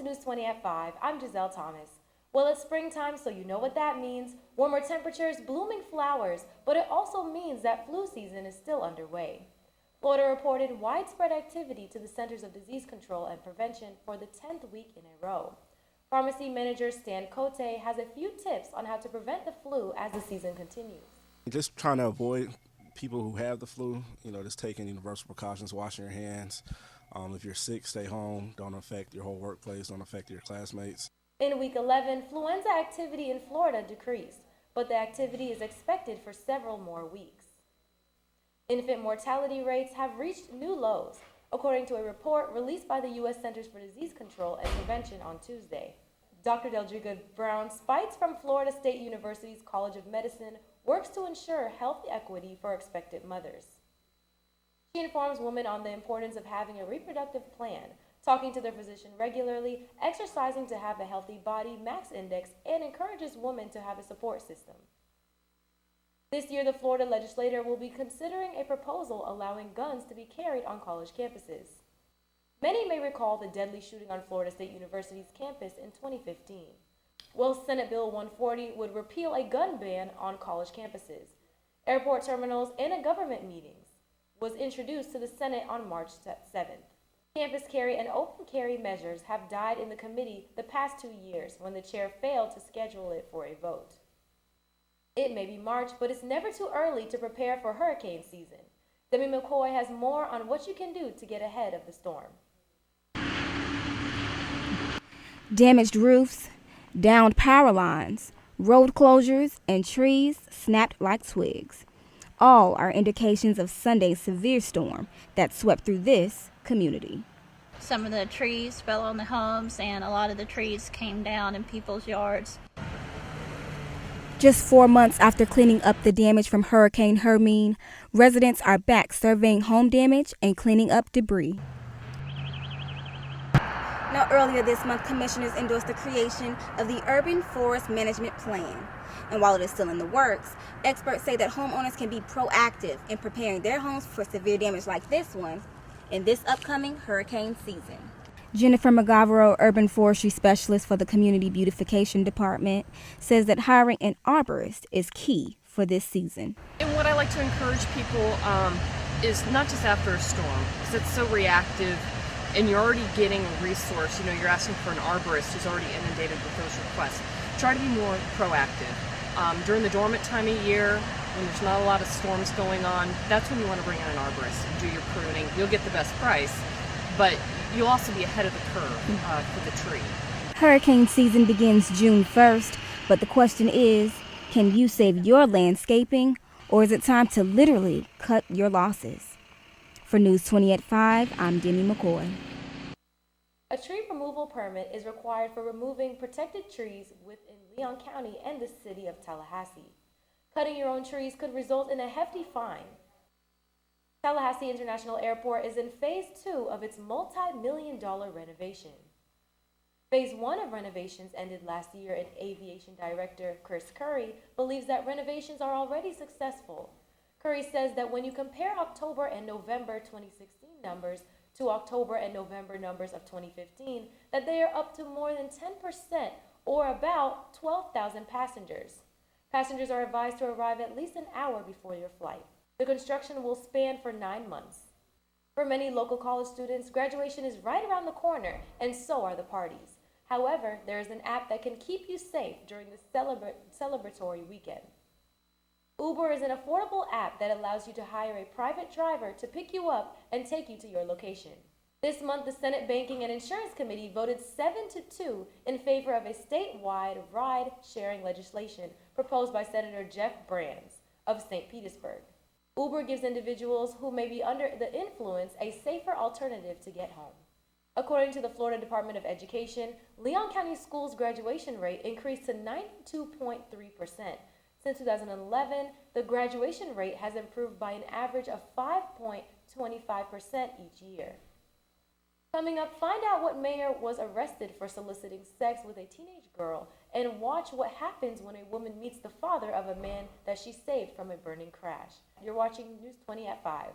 to News 20 at 5. I'm Giselle Thomas. Well, it's springtime, so you know what that means. Warmer temperatures, blooming flowers, but it also means that flu season is still underway. Florida reported widespread activity to the Centers of Disease Control and Prevention for the 10th week in a row. Pharmacy manager Stan Cote has a few tips on how to prevent the flu as the season continues. Just trying to avoid people who have the flu, just taking universal precautions, washing your hands. If you're sick, stay home. Don't affect your whole workplace. Don't affect your classmates. In week 11, influenza activity in Florida decreased, but the activity is expected for several more weeks. Infant mortality rates have reached new lows, according to a report released by the U.S. Centers for Disease Control and Prevention on Tuesday. Dr. Deldriga Brown Spites from Florida State University's College of Medicine works to ensure health equity for expectant mothers. She informs women on the importance of having a reproductive plan, talking to their physician regularly, exercising to have a healthy body mass index, and encourages women to have a support system. This year, the Florida legislature will be considering a proposal allowing guns to be carried on college campuses. Many may recall the deadly shooting on Florida State University's campus in 2015. Well, Senate Bill 140 would repeal a gun ban on college campuses, airport terminals, and at government meetings. Was introduced to the Senate on March 7th. Campus carry and open carry measures have died in the committee the past 2 years when the chair failed to schedule it for a vote. It may be March, but it's never too early to prepare for hurricane season. Demi McCoy has more on what you can do to get ahead of the storm. Damaged roofs, downed power lines, road closures, and trees snapped like twigs. All are indications of Sunday's severe storm that swept through this community. Some of the trees fell on the homes, and a lot of the trees came down in people's yards. Just 4 months after cleaning up the damage from Hurricane Hermine, residents are back surveying home damage and cleaning up debris. Now, earlier this month, commissioners endorsed the creation of the Urban Forest Management Plan. And while it is still in the works, experts say that homeowners can be proactive in preparing their homes for severe damage like this one in this upcoming hurricane season. Jennifer McGavero, urban forestry specialist for the Community Beautification Department, says that hiring an arborist is key for this season. And what I like to encourage people is not just after a storm, because it's so reactive and you're already getting a resource. You're asking for an arborist who's already inundated with those requests. Try to be more proactive. During the dormant time of year, when there's not a lot of storms going on, that's when you want to bring in an arborist and do your pruning. You'll get the best price, but you'll also be ahead of the curve for the tree. Hurricane season begins June 1st, but the question is, can you save your landscaping, or is it time to literally cut your losses? For News 20 at 5, I'm Demi McCoy. A tree removal permit is required for removing protected trees within Leon County and the city of Tallahassee. Cutting your own trees could result in a hefty fine. Tallahassee International Airport is in phase 2 of its multi-million-dollar renovation. Phase 1 of renovations ended last year, and aviation director Chris Curry believes that renovations are already successful. Curry says that when you compare October and November 2016 numbers to October and November numbers of 2015, that they are up to more than 10%, or about 12,000 passengers. Passengers are advised to arrive at least an hour before your flight. The construction will span for 9 months. For many local college students, graduation is right around the corner, and so are the parties. However, there is an app that can keep you safe during the celebratory weekend. Uber is an affordable app that allows you to hire a private driver to pick you up and take you to your location. This month, the Senate Banking and Insurance Committee voted 7-2 in favor of a statewide ride-sharing legislation proposed by Senator Jeff Brands of St. Petersburg. Uber gives individuals who may be under the influence a safer alternative to get home. According to the Florida Department of Education, Leon County Schools' graduation rate increased to 92.3%. Since 2011, the graduation rate has improved by an average of 5.25% each year. Coming up, find out what mayor was arrested for soliciting sex with a teenage girl, and watch what happens when a woman meets the father of a man that she saved from a burning crash. You're watching News 20 at 5.